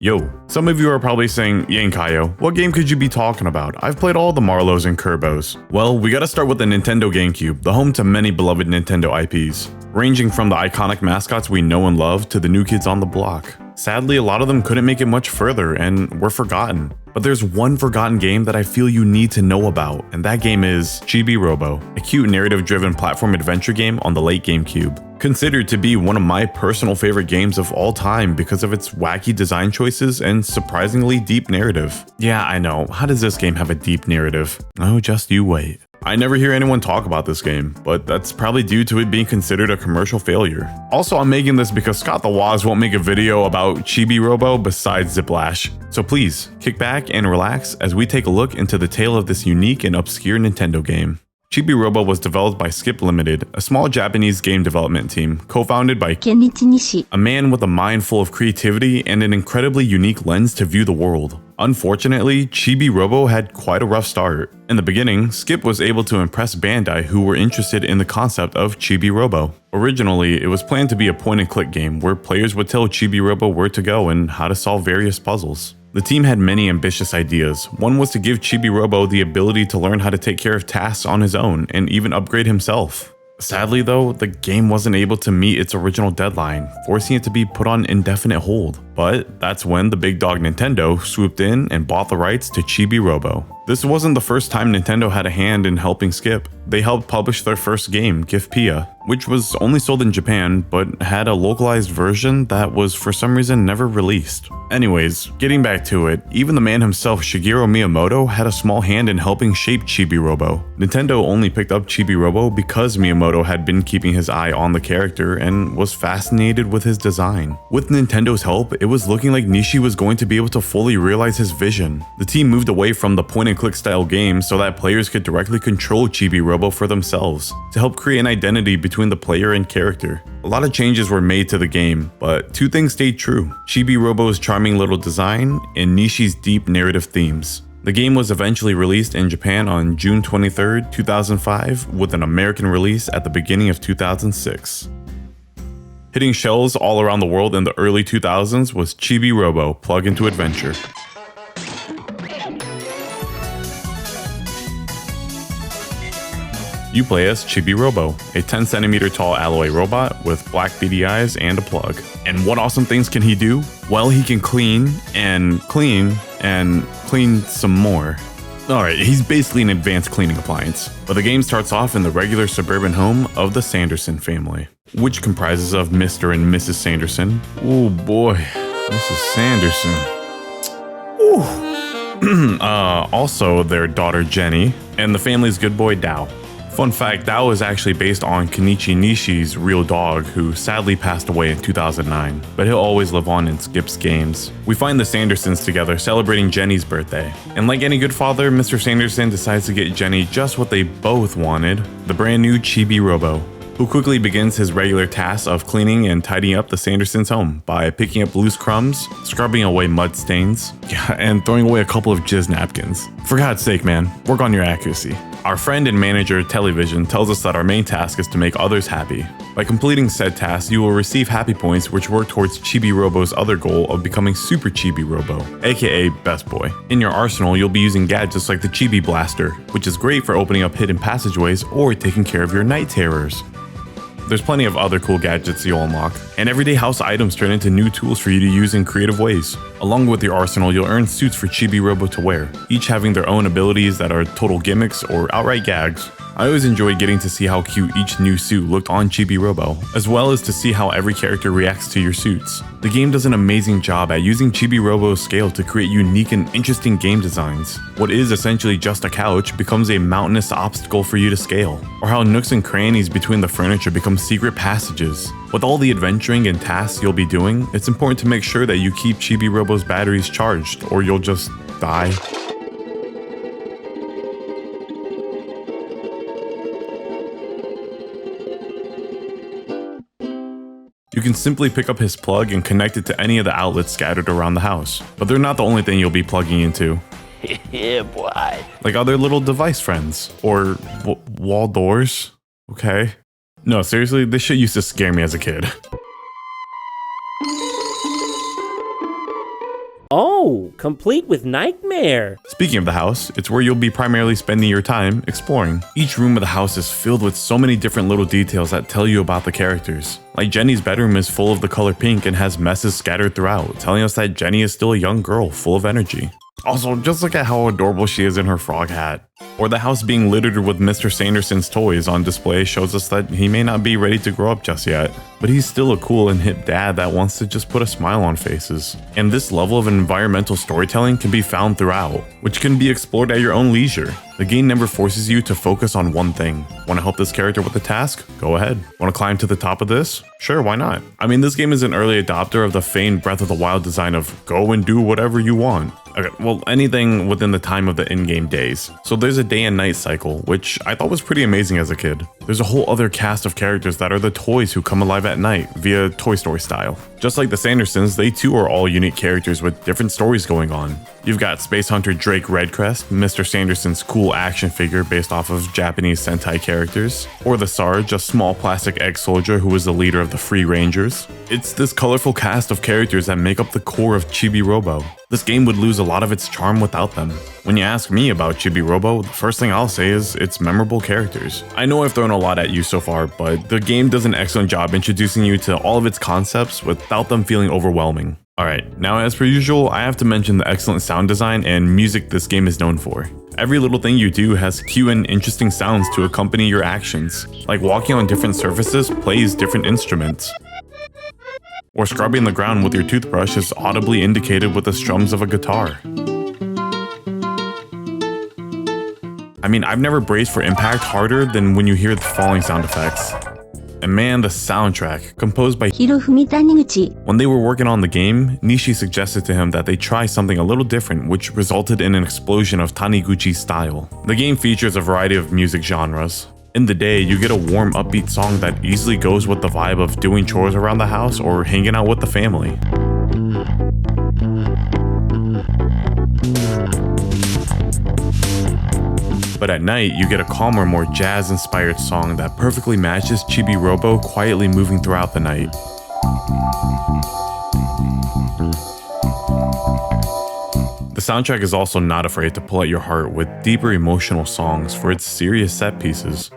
Yo, some of you are probably saying, Yankayo, what game could you be talking about? I've played all the Marlos and Kerbos. Well, we gotta start with the Nintendo GameCube, the home to many beloved Nintendo IPs, ranging from the iconic mascots we know and love to the new kids on the block. Sadly, a lot of them couldn't make it much further and were forgotten. But there's one forgotten game that I feel you need to know about, and that game is Chibi-Robo, a cute narrative-driven platform adventure game on the late GameCube. Considered to be one of my personal favorite games of all time because of its wacky design choices and surprisingly deep narrative. Yeah, I know, how does this game have a deep narrative? Oh, just you wait. I never hear anyone talk about this game, but that's probably due to it being considered a commercial failure. Also, I'm making this because Scott the Woz won't make a video about Chibi-Robo besides Lash. So please, kick back and relax as we take a look into the tale of this unique and obscure Nintendo game. Chibi-Robo was developed by Skip Limited, a small Japanese game development team, co-founded by Kenichi Nishi, a man with a mind full of creativity and an incredibly unique lens to view the world. Unfortunately, Chibi-Robo had quite a rough start. In the beginning, Skip was able to impress Bandai, who were interested in the concept of Chibi-Robo. Originally, it was planned to be a point-and-click game where players would tell Chibi-Robo where to go and how to solve various puzzles. The team had many ambitious ideas. One was to give Chibi-Robo the ability to learn how to take care of tasks on his own and even upgrade himself. Sadly though, the game wasn't able to meet its original deadline, forcing it to be put on indefinite hold. But that's when the big dog Nintendo swooped in and bought the rights to Chibi-Robo. This wasn't the first time Nintendo had a hand in helping Skip. They helped publish their first game, Gift-Pia, which was only sold in Japan, but had a localized version that was for some reason never released. Anyways, getting back to it, even the man himself, Shigeru Miyamoto, had a small hand in helping shape Chibi-Robo. Nintendo only picked up Chibi-Robo because Miyamoto had been keeping his eye on the character and was fascinated with his design. With Nintendo's help, it was looking like Nishi was going to be able to fully realize his vision. The team moved away from the point-and-click style game so that players could directly control Chibi-Robo for themselves, to help create an identity between the player and character. A lot of changes were made to the game, but two things stayed true: Chibi-Robo's charming little design and Nishi's deep narrative themes. The game was eventually released in Japan on June 23, 2005, with an American release at the beginning of 2006. Hitting shelves all around the world in the early 2000s was Chibi-Robo Plug into Adventure. You play as Chibi-Robo, a 10cm tall alloy robot with black beady eyes and a plug. And what awesome things can he do? Well, he can clean and clean some more. Alright, he's basically an advanced cleaning appliance. But the game starts off in the regular suburban home of the Sanderson family, which comprises of Mr. and Mrs. Sanderson. Oh boy, Mrs. Sanderson. Ooh. Also their daughter Jenny, and the family's good boy Dao. Fun fact, Dao is actually based on Kenichi Nishi's real dog, who sadly passed away in 2009, but he'll always live on in Skip's games. We find the Sandersons together celebrating Jenny's birthday, and like any good father, Mr. Sanderson decides to get Jenny just what they both wanted, the brand new Chibi-Robo, who quickly begins his regular tasks of cleaning and tidying up the Sandersons' home by picking up loose crumbs, scrubbing away mud stains, and throwing away a couple of jizz napkins. For God's sake, man, work on your accuracy. Our friend and manager Television tells us that our main task is to make others happy. By completing said task, you will receive happy points which work towards Chibi-Robo's other goal of becoming Super Chibi-Robo, aka Best Boy. In your arsenal, you'll be using gadgets like the Chibi Blaster, which is great for opening up hidden passageways or taking care of your night terrors. There's plenty of other cool gadgets you'll unlock, and everyday house items turn into new tools for you to use in creative ways. Along with your arsenal, you'll earn suits for Chibi-Robo to wear, each having their own abilities that are total gimmicks or outright gags. I always enjoyed getting to see how cute each new suit looked on Chibi-Robo, as well as to see how every character reacts to your suits. The game does an amazing job at using Chibi-Robo's scale to create unique and interesting game designs. What is essentially just a couch becomes a mountainous obstacle for you to scale, or how nooks and crannies between the furniture become secret passages. With all the adventuring and tasks you'll be doing, it's important to make sure that you keep Chibi-Robo's batteries charged, or you'll just die. You can simply pick up his plug and connect it to any of the outlets scattered around the house. But they're not the only thing you'll be plugging into. Yeah, boy. Like other little device friends. Or wall doors. Okay. No, seriously, this shit used to scare me as a kid. Oh, complete with nightmare. Speaking of the house, it's where you'll be primarily spending your time exploring. Each room of the house is filled with so many different little details that tell you about the characters. Like Jenny's bedroom is full of the color pink and has messes scattered throughout, telling us that Jenny is still a young girl full of energy. Also, just look at how adorable she is in her frog hat. Or the house being littered with Mr. Sanderson's toys on display shows us that he may not be ready to grow up just yet, but he's still a cool and hip dad that wants to just put a smile on faces. And this level of environmental storytelling can be found throughout, which can be explored at your own leisure. The game never forces you to focus on one thing. Want to help this character with a task? Go ahead. Want to climb to the top of this? Sure, why not? I mean, this game is an early adopter of the famed Breath of the Wild design of go and do whatever you want. Okay, well, anything within the time of the in-game days. So there's a day and night cycle, which I thought was pretty amazing as a kid. There's a whole other cast of characters that are the toys who come alive at night via Toy Story style. Just like the Sandersons, they too are all unique characters with different stories going on. You've got Space Hunter Drake Redcrest, Mr. Sanderson's cool action figure based off of Japanese Sentai characters, or the Sarge, a small plastic egg soldier who was the leader of the Free Rangers. It's this colorful cast of characters that make up the core of Chibi-Robo. This game would lose a lot of its charm without them. When you ask me about Chibi-Robo, the first thing I'll say is its memorable characters. I know I've thrown a lot at you so far, but the game does an excellent job introducing you to all of its concepts without them feeling overwhelming. Alright, now as per usual, I have to mention the excellent sound design and music this game is known for. Every little thing you do has cute and interesting sounds to accompany your actions, like walking on different surfaces plays different instruments. Or scrubbing the ground with your toothbrush is audibly indicated with the strums of a guitar. I mean, I've never braced for impact harder than when you hear the falling sound effects. And man, the soundtrack, composed by Hirofumi Taniguchi. When they were working on the game, Nishi suggested to him that they try something a little different, which resulted in an explosion of Taniguchi style. The game features a variety of music genres. In the day, you get a warm, upbeat song that easily goes with the vibe of doing chores around the house or hanging out with the family. But at night, you get a calmer, more jazz-inspired song that perfectly matches Chibi-Robo quietly moving throughout the night. The soundtrack is also not afraid to pull at your heart with deeper emotional songs for its serious set pieces.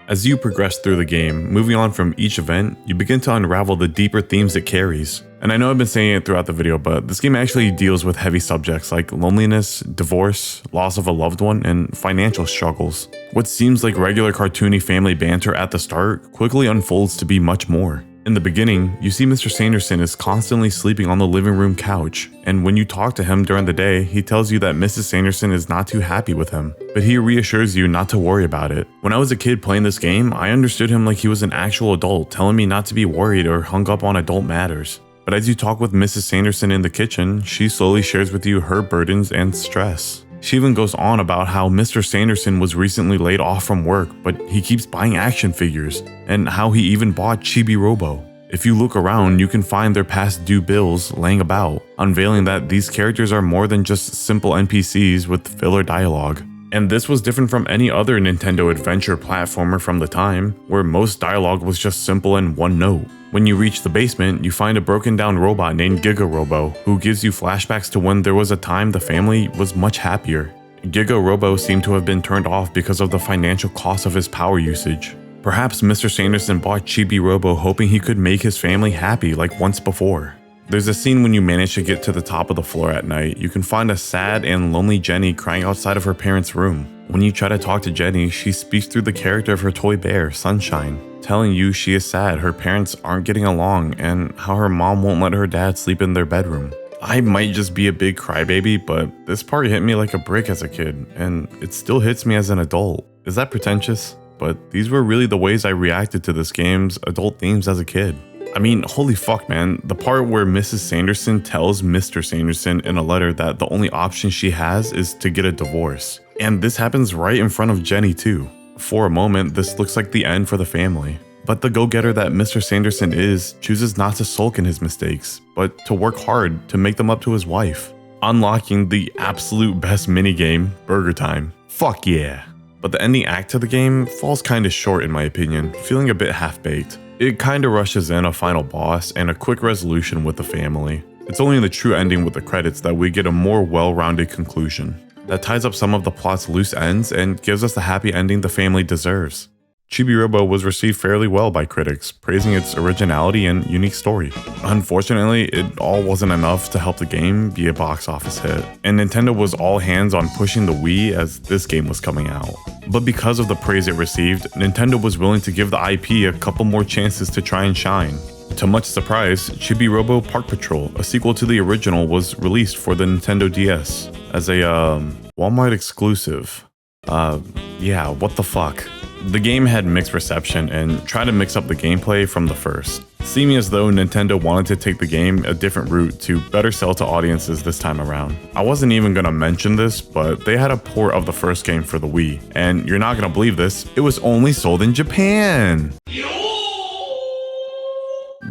As you progress through the game, moving on from each event, you begin to unravel the deeper themes it carries. And I know I've been saying it throughout the video, but this game actually deals with heavy subjects like loneliness, divorce, loss of a loved one, and financial struggles. What seems like regular cartoony family banter at the start quickly unfolds to be much more. In the beginning, you see Mr. Sanderson is constantly sleeping on the living room couch, and when you talk to him during the day, he tells you that Mrs. Sanderson is not too happy with him, but he reassures you not to worry about it. When I was a kid playing this game, I understood him like he was an actual adult telling me not to be worried or hung up on adult matters. But as you talk with Mrs. Sanderson in the kitchen, she slowly shares with you her burdens and stress. She even goes on about how Mr. Sanderson was recently laid off from work, but he keeps buying action figures, and how he even bought Chibi-Robo. If you look around, you can find their past due bills laying about, unveiling that these characters are more than just simple NPCs with filler dialogue. And this was different from any other Nintendo adventure platformer from the time, where most dialogue was just simple and one note. When you reach the basement, you find a broken down robot named Giga-Robo, who gives you flashbacks to when there was a time the family was much happier. Giga-Robo seemed to have been turned off because of the financial cost of his power usage. Perhaps Mr. Sanderson bought Chibi-Robo hoping he could make his family happy like once before. There's a scene when you manage to get to the top of the floor at night. You can find a sad and lonely Jenny crying outside of her parents' room. When you try to talk to Jenny, she speaks through the character of her toy bear, Sunshine, telling you she is sad her parents aren't getting along and how her mom won't let her dad sleep in their bedroom. I might just be a big crybaby, but this part hit me like a brick as a kid, and it still hits me as an adult. Is that pretentious? But these were really the ways I reacted to this game's adult themes as a kid. I mean, holy fuck, man. The part where Mrs. Sanderson tells Mr. Sanderson in a letter that the only option she has is to get a divorce. And this happens right in front of Jenny too. For a moment, this looks like the end for the family. But the go-getter that Mr. Sanderson is chooses not to sulk in his mistakes, but to work hard to make them up to his wife. Unlocking the absolute best minigame, Burger Time. Fuck yeah. But the ending act to the game falls kinda short in my opinion, feeling a bit half-baked. It kinda rushes in a final boss and a quick resolution with the family. It's only in the true ending with the credits that we get a more well-rounded conclusion that ties up some of the plot's loose ends and gives us the happy ending the family deserves. Chibi-Robo was received fairly well by critics, praising its originality and unique story. Unfortunately, it all wasn't enough to help the game be a box office hit, and Nintendo was all hands on pushing the Wii as this game was coming out. But because of the praise it received, Nintendo was willing to give the IP a couple more chances to try and shine. To much surprise, Chibi-Robo Park Patrol, a sequel to the original, was released for the Nintendo DS as a Walmart exclusive. Yeah, what the fuck? The game had mixed reception and tried to mix up the gameplay from the first, seeming as though Nintendo wanted to take the game a different route to better sell to audiences this time around. I wasn't even gonna mention this, but they had a port of the first game for the Wii, and you're not gonna believe this, it was only sold in Japan!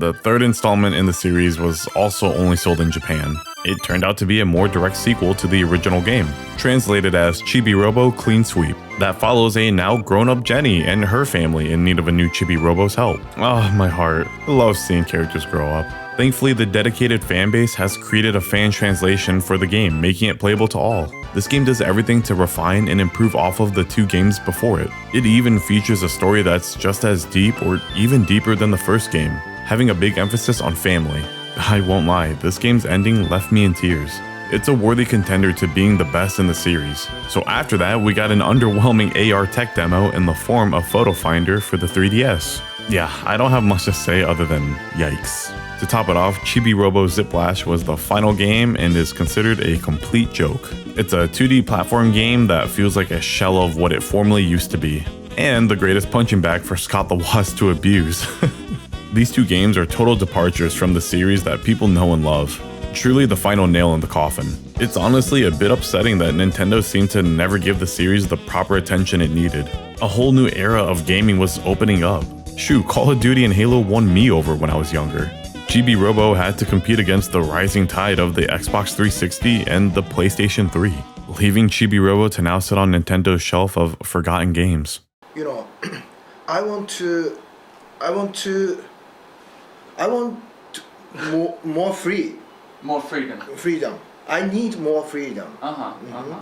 The third installment in the series was also only sold in Japan. It turned out to be a more direct sequel to the original game, translated as Chibi-Robo Clean Sweep, that follows a now grown-up Jenny and her family in need of a new Chibi-Robo's help. Oh, my heart. I love seeing characters grow up. Thankfully, the dedicated fanbase has created a fan translation for the game, making it playable to all. This game does everything to refine and improve off of the two games before it. It even features a story that's just as deep or even deeper than the first game, having a big emphasis on family. I won't lie, this game's ending left me in tears. It's a worthy contender to being the best in the series. So after that, we got an underwhelming AR tech demo in the form of Photo Finder for the 3DS. Yeah, I don't have much to say other than yikes. To top it off, Chibi-Robo Zip Lash was the final game and is considered a complete joke. It's a 2D platform game that feels like a shell of what it formerly used to be, and the greatest punching bag for Scott the Woz to abuse. These two games are total departures from the series that people know and love. Truly the final nail in the coffin. It's honestly a bit upsetting that Nintendo seemed to never give the series the proper attention it needed. A whole new era of gaming was opening up. Shoot, Call of Duty and Halo won me over when I was younger. Chibi-Robo had to compete against the rising tide of the Xbox 360 and the PlayStation 3, leaving Chibi-Robo to now sit on Nintendo's shelf of forgotten games. You know, I want more freedom. I need more freedom.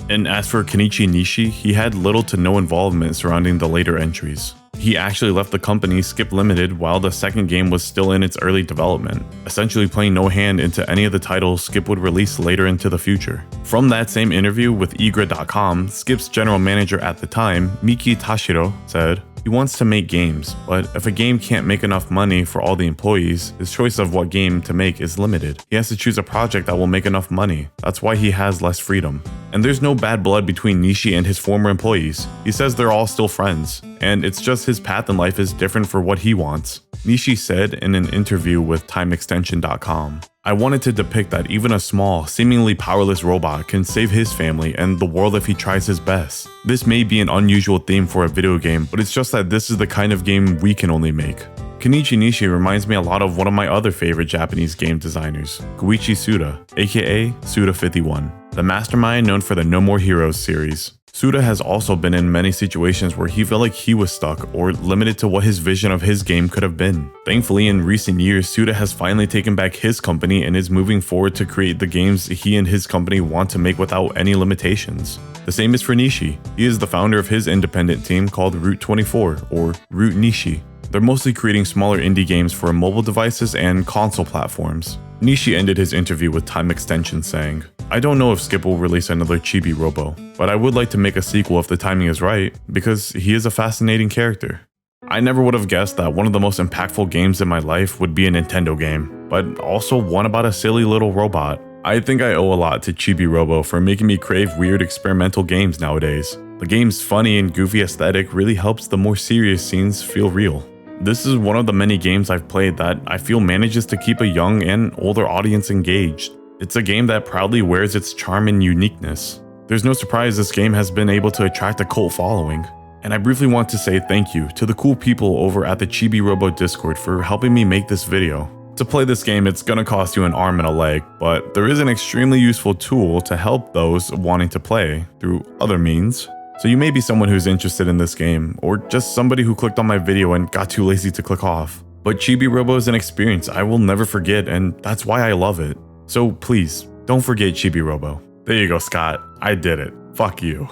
And as for Kenichi Nishi, he had little to no involvement surrounding the later entries. He actually left the company Skip Limited while the second game was still in its early development, essentially playing no hand into any of the titles Skip would release later into the future. From that same interview with Igra.com, Skip's general manager at the time, Miki Tashiro, said, "He wants to make games, but if a game can't make enough money for all the employees, his choice of what game to make is limited. He has to choose a project that will make enough money. That's why he has less freedom." And there's no bad blood between Nishi and his former employees. He says they're all still friends, and it's just his path in life is different for what he wants. Nishi said in an interview with TimeExtension.com, "I wanted to depict that even a small, seemingly powerless robot can save his family and the world if he tries his best. This may be an unusual theme for a video game, but it's just that this is the kind of game we can only make." Kenichi Nishi reminds me a lot of one of my other favorite Japanese game designers, Koichi Suda, aka Suda51, the mastermind known for the No More Heroes series. Suda has also been in many situations where he felt like he was stuck or limited to what his vision of his game could have been. Thankfully, in recent years, Suda has finally taken back his company and is moving forward to create the games he and his company want to make without any limitations. The same is for Nishi. He is the founder of his independent team called Route 24, or Route Nishi. They're mostly creating smaller indie games for mobile devices and console platforms. Nishi ended his interview with Time Extension saying, "I don't know if Skip will release another Chibi-Robo, but I would like to make a sequel if the timing is right, because he is a fascinating character." I never would have guessed that one of the most impactful games in my life would be a Nintendo game, but also one about a silly little robot. I think I owe a lot to Chibi-Robo for making me crave weird experimental games nowadays. The game's funny and goofy aesthetic really helps the more serious scenes feel real. This is one of the many games I've played that I feel manages to keep a young and older audience engaged. It's a game that proudly wears its charm and uniqueness. There's no surprise this game has been able to attract a cult following. And I briefly want to say thank you to the cool people over at the Chibi-Robo Discord for helping me make this video. To play this game, it's gonna cost you an arm and a leg, but there is an extremely useful tool to help those wanting to play through other means. So you may be someone who's interested in this game, or just somebody who clicked on my video and got too lazy to click off. But Chibi-Robo is an experience I will never forget, and that's why I love it. So please, don't forget Chibi-Robo. There you go, Scott. I did it. Fuck you.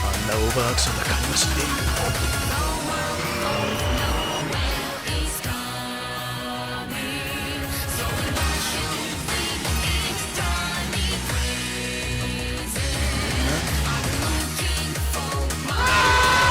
あんなオーバーアクションがかりまして